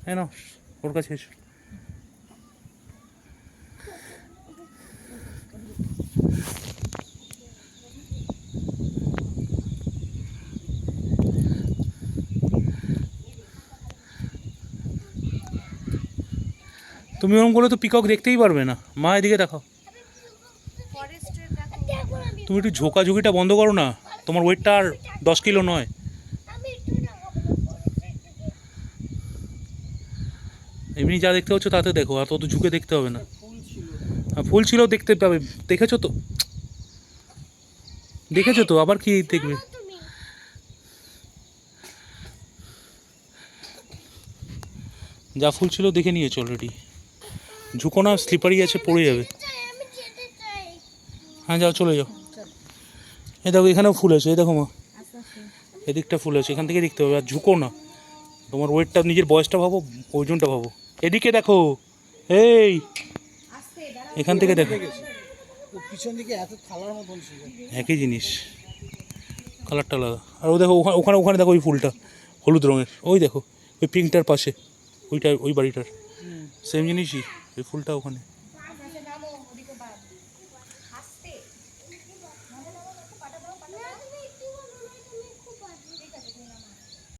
হ্যাঁ না, ওর কাছে এসো। তুমি ওরকম করলে তো পিকক দেখতেই পারবে না। মা এদিকে দেখো, তুমি একটু ঝোঁকাঝুঁকিটা বন্ধ করো না। তোমার ওয়েটটা আর 10 কিলো নয়। এমনি যা দেখতে হচ্ছে তাতে দেখো, আর তত ঝুঁকে দেখতে হবে না। ফুল ছিল দেখতে পাবে, দেখেছো তো, দেখেছো তো, আবার কি দেখবে? যা ফুল ছিল দেখে নিয়েছো অলরেডি। ঝুঁকো না, স্লিপারি আছে, পড়ে যাবে। হ্যাঁ যাও, চলে যাও। এই দেখো এখানেও ফুল আছে, এই দেখো মা, এদিকটা ফুল আছে, এখান থেকে দেখতে হবে। আর ঝুঁকো না, তোমার ওয়েটটা, নিজের বয়সটা ভাবো, ওজনটা ভাবো। এদিকে দেখো, এই এখান থেকে দেখো, পিছন দিকে এত থালার মতন ছিল, একই জিনিস, কালারটা আলাদা। আর ও দেখো ওখানে ওখানে দেখো ওই ফুলটা হলুদ রঙের, ওই দেখো ওই পিঙ্কটার পাশে, ওইটা ওই বাড়িটার সেম জিনিসই, ওই ফুলটা ওখানে।